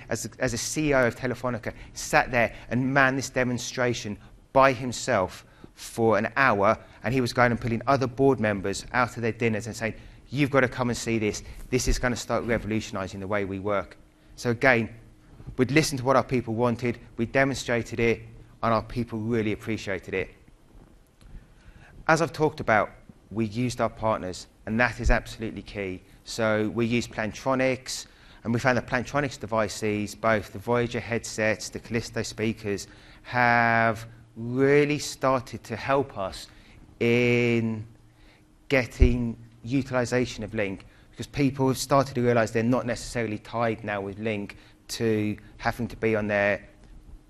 as a CEO of Telefonica, sat there and manned this demonstration by himself for an hour, and he was going and pulling other board members out of their dinners and saying, you've got to come and see this. This is going to start revolutionising the way we work. So again, we'd listened to what our people wanted, we demonstrated it, and our people really appreciated it. As I've talked about, we used our partners, and that is absolutely key. So we used Plantronics, and we found that Plantronics devices, both the Voyager headsets, the Callisto speakers, have really started to help us in getting utilization of Lync, because people have started to realize they're not necessarily tied now with Lync to having to be on their,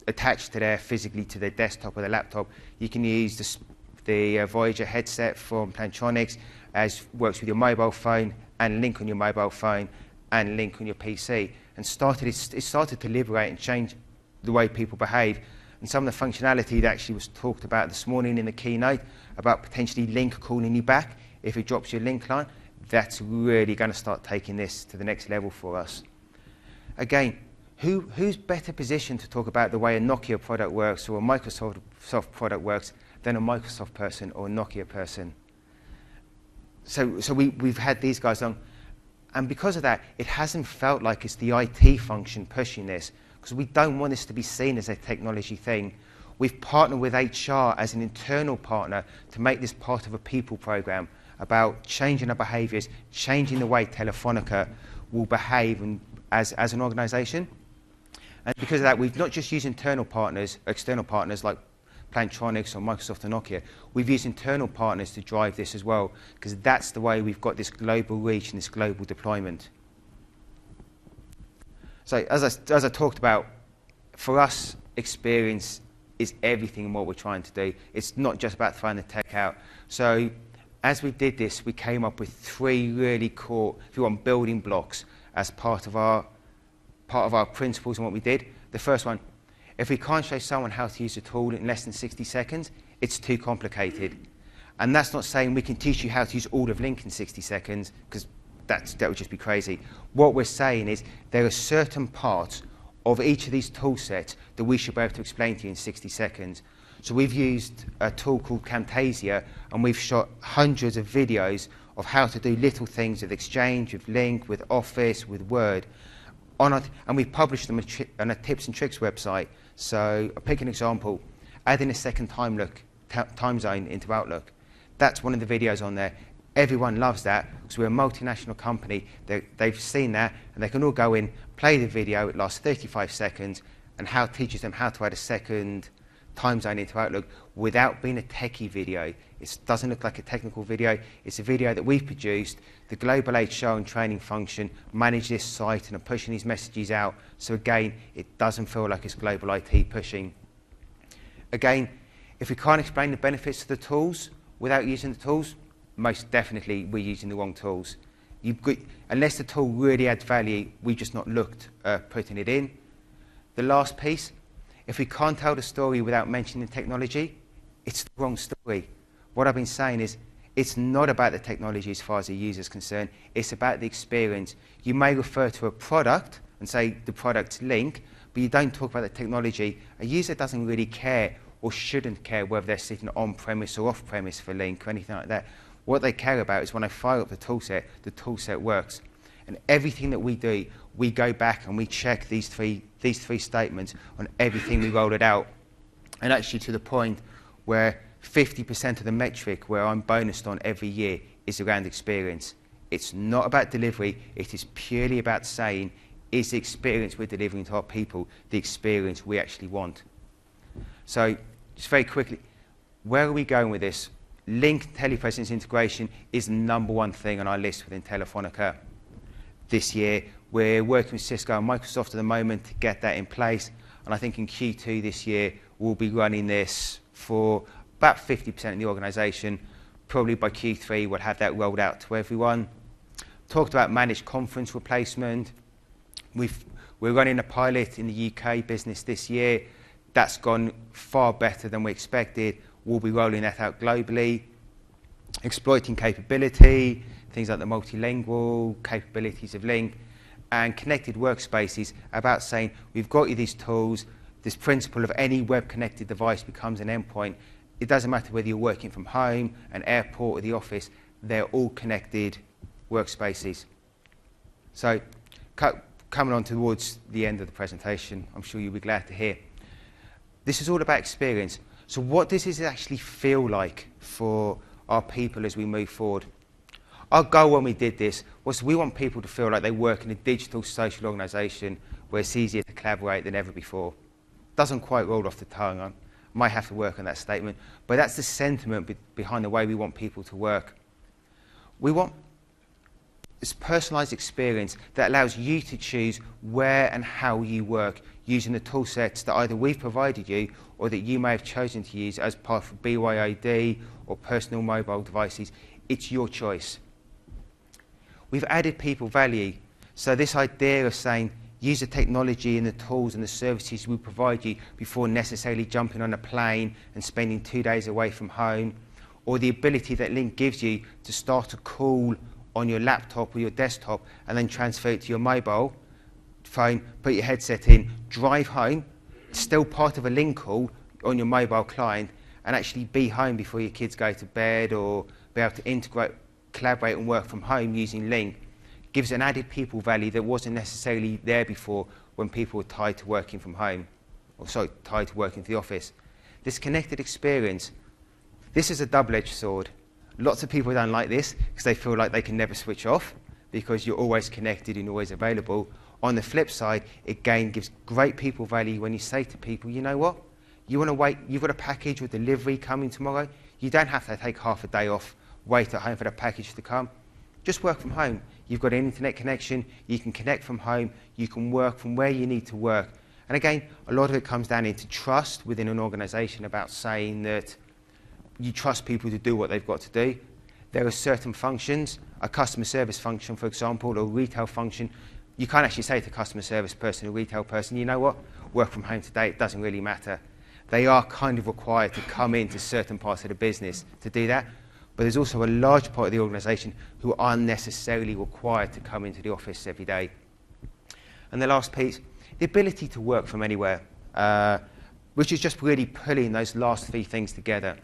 attached to their, physically to their desktop or their laptop. You can use the Voyager headset from Plantronics, as works with your mobile phone, and Lync on your mobile phone, and Lync on your PC, and it started to liberate and change the way people behave. And some of the functionality that actually was talked about this morning in the keynote about potentially Lync calling you back if it drops your Lync line, that's really going to start taking this to the next level for us. Again, who's better positioned to talk about the way a Nokia product works or a Microsoft product works than a Microsoft person or a Nokia person? So we've had these guys on, and because of that, it hasn't felt like it's the IT function pushing this, because we don't want this to be seen as a technology thing. We've partnered with HR as an internal partner to make this part of a people program about changing our behaviours, changing the way Telefonica will behave as an organisation. And because of that, we've not just used internal partners, external partners like Plantronics or Microsoft or Nokia. We've used internal partners to drive this as well, because that's the way we've got this global reach and this global deployment. So as I talked about, for us, experience is everything in what we're trying to do. It's not just about throwing the tech out. So as we did this, we came up with 3 really core, if you want, building blocks as part of our principles and what we did. The first one, if we can't show someone how to use a tool in less than 60 seconds, it's too complicated. And that's not saying we can teach you how to use all of Lync in 60 seconds, because that would just be crazy. What we're saying is there are certain parts of each of these tool sets that we should be able to explain to you in 60 seconds. So we've used a tool called Camtasia, and we've shot hundreds of videos of how to do little things with Exchange, with Lync, with Office, with Word. And we've published them on a tips and tricks website. So I'll pick an example, adding a second time zone into Outlook. That's one of the videos on there. Everyone loves that because we're a multinational company. They've seen that, and they can all go in, play the video. It lasts 35 seconds, and teaches them how to add a second time zone into Outlook without being a techie video. It doesn't look like a technical video. It's a video that we've produced. The Global HR and training function manage this site and are pushing these messages out. So again, it doesn't feel like it's global IT pushing. Again, if we can't explain the benefits of the tools without using the tools, most definitely we're using the wrong tools. Unless the tool really adds value, we've just not looked at putting it in. The last piece, if we can't tell the story without mentioning the technology, it's the wrong story. What I've been saying is, it's not about the technology as far as the user is concerned, it's about the experience. You may refer to a product and say the product's Lync, but you don't talk about the technology. A user doesn't really care or shouldn't care whether they're sitting on-premise or off-premise for Lync or anything like that. What they care about is when I fire up the toolset works. And everything that we do, we go back and we check these three statements on everything we roll it out. And actually to the point where 50% of the metric where I'm bonused on every year is around experience. It's not about delivery, it is purely about saying, is the experience we're delivering to our people the experience we actually want? So, just very quickly, where are we going with this? Lync telepresence integration is the #1 thing on our list within Telefonica this year. We're working with Cisco and Microsoft at the moment to get that in place, and I think in Q2 this year we'll be running this for about 50% of the organisation. Probably by Q3 we'll have that rolled out to everyone. Talked about managed conference replacement. We're running a pilot in the UK business this year. That's gone far better than we expected. We'll be rolling that out globally. Exploiting capability, things like the multilingual capabilities of Lync, and connected workspaces, about saying we've got you these tools. This principle of any web-connected device becomes an endpoint. It doesn't matter whether you're working from home, an airport, or the office. They're all connected workspaces. So, coming on towards the end of the presentation, I'm sure you'll be glad to hear. This is all about experience. So what does this actually feel like for our people as we move forward? Our goal when we did this was we want people to feel like they work in a digital social organisation where it's easier to collaborate than ever before. Doesn't quite roll off the tongue. I might have to work on that statement, but that's the sentiment behind the way we want people to work. We want this personalised experience that allows you to choose where and how you work using the tool sets that either we've provided you or that you may have chosen to use as part of BYOD or personal mobile devices. It's your choice. We've added people value. So this idea of saying use the technology and the tools and the services we provide you before necessarily jumping on a plane and spending 2 days away from home, or the ability that Lync gives you to start a call on your laptop or your desktop and then transfer it to your mobile phone, put your headset in, drive home, still part of a Lync call on your mobile client, and actually be home before your kids go to bed, or be able to integrate, collaborate and work from home using Lync. Gives an added people value that wasn't necessarily there before when people were tied to working from home, or sorry, tied to working to the office. This connected experience, this is a double-edged sword. Lots of people don't like this because they feel like they can never switch off because you're always connected and always available. On the flip side, it again gives great people value when you say to people, you know what, you want to wait, you've got a package or delivery coming tomorrow, you don't have to take half a day off, wait at home for the package to come. Just work from home. You've got an internet connection, you can connect from home, you can work from where you need to work. And again, a lot of it comes down into trust within an organisation about saying that you trust people to do what they've got to do. There are certain functions, a customer service function, for example, or a retail function. You can't actually say to a customer service person or retail person, you know what, work from home today, it doesn't really matter. They are kind of required to come into certain parts of the business to do that. But there's also a large part of the organisation who aren't necessarily required to come into the office every day. And the last piece, the ability to work from anywhere, which is just really pulling those last three things together.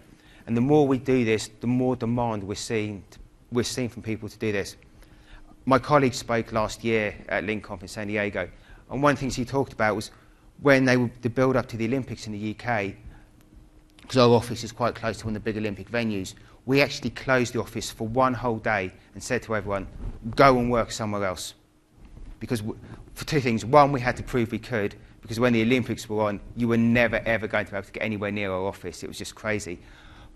And the more we do this, the more demand we're seeing from people to do this. My colleague spoke last year at Lync in San Diego, and one of the things he talked about was when they were the build up to the Olympics in the UK, because our office is quite close to one of the big Olympic venues, we actually closed the office for one whole day and said to everyone, go and work somewhere else. Because for two things. One, we had to prove we could, because when the Olympics were on, you were never, ever going to be able to get anywhere near our office. It was just crazy.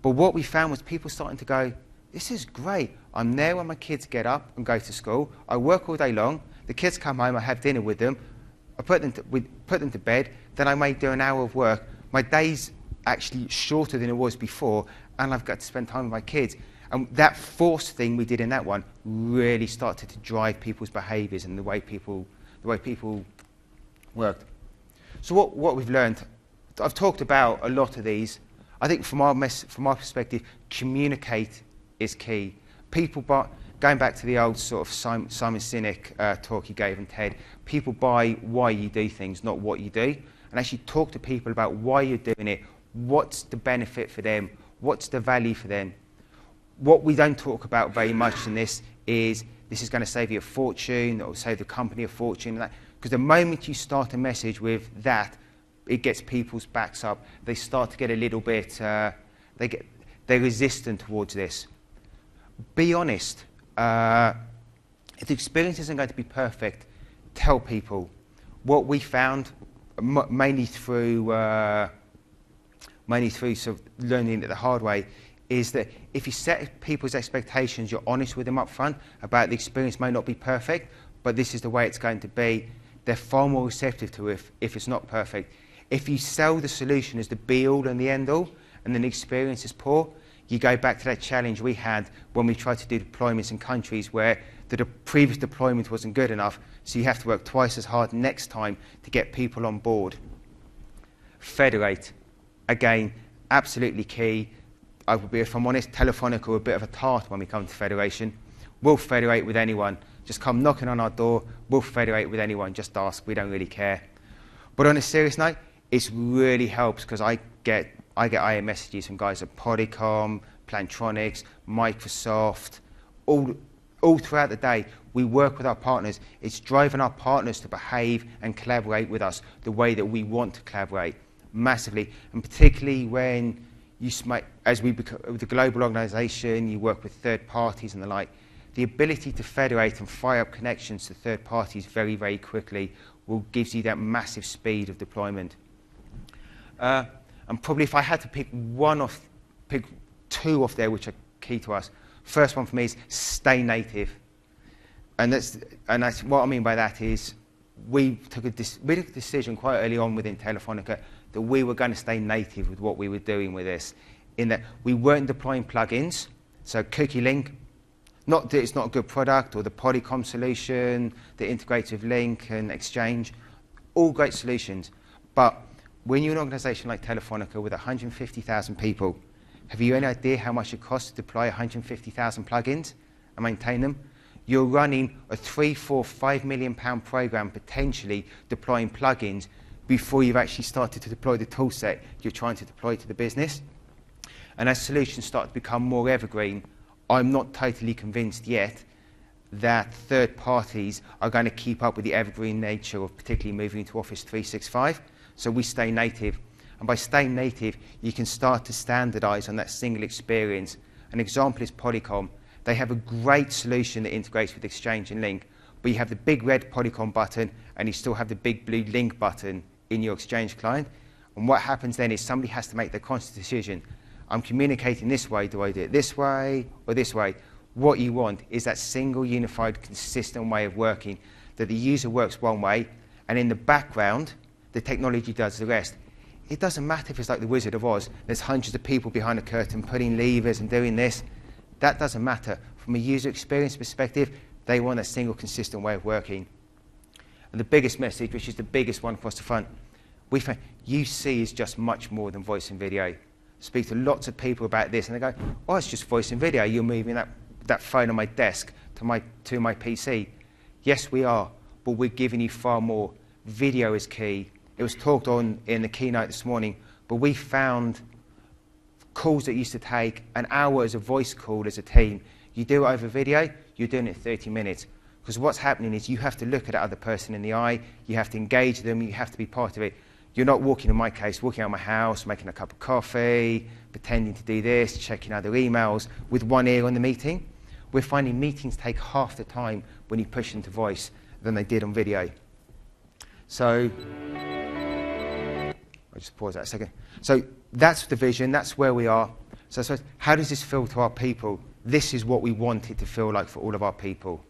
But what we found was people starting to go, this is great. I'm there when my kids get up and go to school. I work all day long. The kids come home, I have dinner with them. We put them to bed. Then I may do an hour of work. My day's actually shorter than it was before, and I've got to spend time with my kids. And that forced thing we did in that one really started to drive people's behaviours and the way people worked. So what we've learned, I've talked about a lot of these. I think from our perspective, communicate is key. People buy, going back to the old sort of Simon Sinek talk he gave and TED, people buy why you do things, not what you do. And actually talk to people about why you're doing it, what's the benefit for them, what's the value for them. What we don't talk about very much in this is going to save you a fortune or save the company a fortune. Because the moment you start a message with that, it gets people's backs up. They start to get a little bit, they're resistant towards this. Be honest. If the experience isn't going to be perfect, tell people. What we found, mainly through sort of learning it the hard way, is that if you set people's expectations, you're honest with them up front about the experience may not be perfect, but this is the way it's going to be, they're far more receptive to it if it's not perfect. If you sell the solution as the be-all and the end-all, and then the experience is poor, you go back to that challenge we had when we tried to do deployments in countries where the previous deployment wasn't good enough, so you have to work twice as hard next time to get people on board. Federate. Again, absolutely key. If I'm honest, Telefonica are a bit of a tart when we come to federation. We'll federate with anyone. Just come knocking on our door, we'll federate with anyone, just ask, we don't really care. But on a serious note, it really helps because I get IM messages from guys at Polycom, Plantronics, Microsoft, all throughout the day. We work with our partners. It's driving our partners to behave and collaborate with us the way that we want to collaborate massively, and particularly when as we become with a global organisation, you work with third parties and the like. The ability to federate and fire up connections to third parties very, very quickly gives you that massive speed of deployment. And probably if I had to pick two off there which are key to us, first one for me is stay native. And that's what I mean by that is we took a decision quite early on within Telefonica that we were going to stay native with what we were doing with this, in that we weren't deploying plugins. So Cookie Lync, not that it's not a good product, or the Polycom solution that integrates with Lync and Exchange, all great solutions. But when you're an organisation like Telefonica with 150,000 people, have you any idea how much it costs to deploy 150,000 plugins and maintain them? You're running a £3, £4, £5 million program potentially deploying plugins before you've actually started to deploy the tool set you're trying to deploy to the business. And as solutions start to become more evergreen, I'm not totally convinced yet that third parties are going to keep up with the evergreen nature of particularly moving to Office 365. So we stay native. And by staying native, you can start to standardize on that single experience. An example is Polycom. They have a great solution that integrates with Exchange and Lync, but you have the big red Polycom button and you still have the big blue Lync button in your Exchange client. And what happens then is somebody has to make the conscious decision. I'm communicating this way, do I do it this way or this way? What you want is that single, unified, consistent way of working, that the user works one way, and in the background, the technology does the rest. It doesn't matter if it's like the Wizard of Oz, there's hundreds of people behind a curtain putting levers and doing this. That doesn't matter. From a user experience perspective, they want a single, consistent way of working. And the biggest message, which is the biggest one across the front, we find UC is just much more than voice and video. Speak to lots of people about this, and they go, oh, it's just voice and video. You're moving that phone on my desk to my PC. Yes, we are, but we're giving you far more. Video is key. It was talked on in the keynote this morning, but we found calls that used to take an hour as a voice call as a team. You do it over video, you're doing it in 30 minutes. Because what's happening is you have to look at that other person in the eye, you have to engage them, you have to be part of it. you're not walking, in my case, walking out of my house, making a cup of coffee, pretending to do this, checking other emails with one ear on the meeting. We're finding meetings take half the time when you push into voice than they did on video. So, I'll just pause that a second. So that's the vision, that's where we are. So how does this feel to our people? This is what we want it to feel like for all of our people.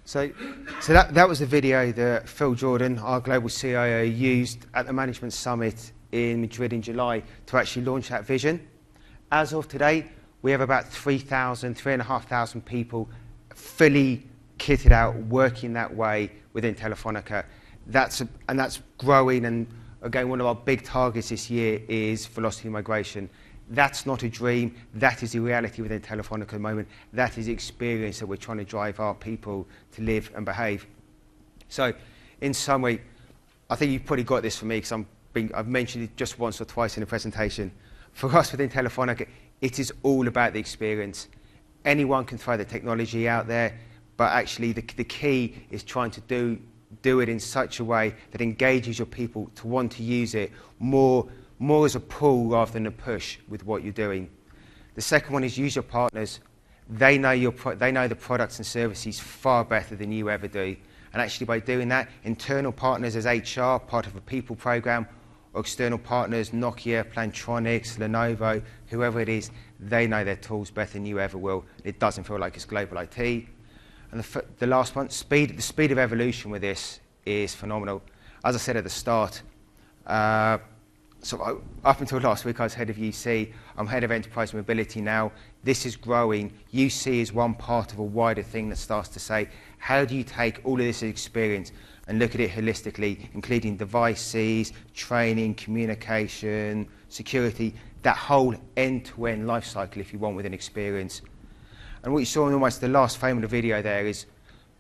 So that was the video that Phil Jordan, our global CIO, used at the Management Summit in Madrid in July to actually launch that vision. As of today, we have about 3,500 people fully kitted out, working that way within Telefonica. That's growing, and again, one of our big targets this year is velocity migration. That's not a dream, that is the reality within Telefonica at the moment. That is the experience that we're trying to drive our people to live and behave. So, in summary, I think you've probably got this from me because I've mentioned it just once or twice in the presentation. For us within Telefonica, it is all about the experience. Anyone can throw the technology out there, but actually the key is trying to do it in such a way that engages your people to want to use it more as a pull rather than a push with what you're doing. The second one is use your partners. They know the products and services far better than you ever do. And actually by doing that, internal partners as HR, part of a people program, or external partners, Nokia, Plantronics, Lenovo, whoever it is, they know their tools better than you ever will. It doesn't feel like it's global IT. And the last one, the speed of evolution with this is phenomenal. As I said at the start, so up until last week, I was head of UC. I'm head of enterprise mobility now. This is growing. UC is one part of a wider thing that starts to say, how do you take all of this experience and look at it holistically, including devices, training, communication, security, that whole end-to-end life cycle, if you want, with an experience. And what you saw in almost the last frame of the video there is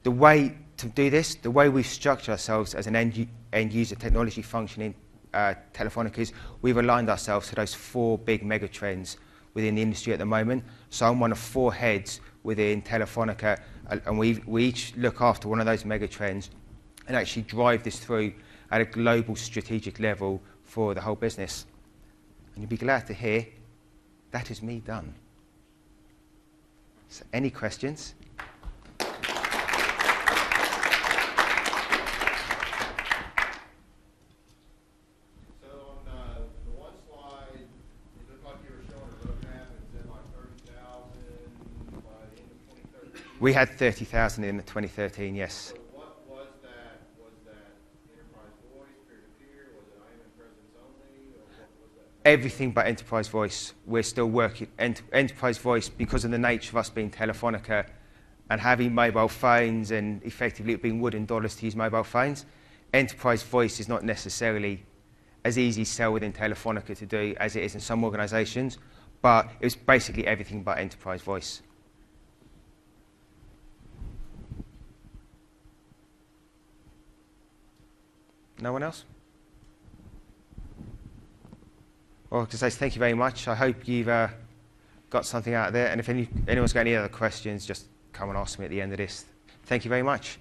the way to do this, the way we've structured ourselves as an end-user technology function in Telefonica is we've aligned ourselves to those 4 big mega trends within the industry at the moment. So I'm one of 4 heads within Telefonica, and we each look after one of those mega trends and actually drive this through at a global strategic level for the whole business. And you'll be glad to hear that is me done. So any questions? So on the one slide, it looked like you were showing a roadmap and it said like 30,000 by the end of 2013. We had 30,000 in 2013, yes. So what was that? Was that enterprise voice, peer-to-peer? Was it IM and presence only? Or what was that? Everything but enterprise voice. We're still working enterprise voice because of the nature of us being Telefonica and having mobile phones and effectively it being wooden dollars to use mobile phones. Enterprise voice is not necessarily as easy to sell within Telefonica to do as it is in some organisations, but it was basically everything but enterprise voice. No one else? Well, to say thank you very much. I hope you've got something out of there. And if anyone's got any other questions, just come and ask me at the end of this. Thank you very much.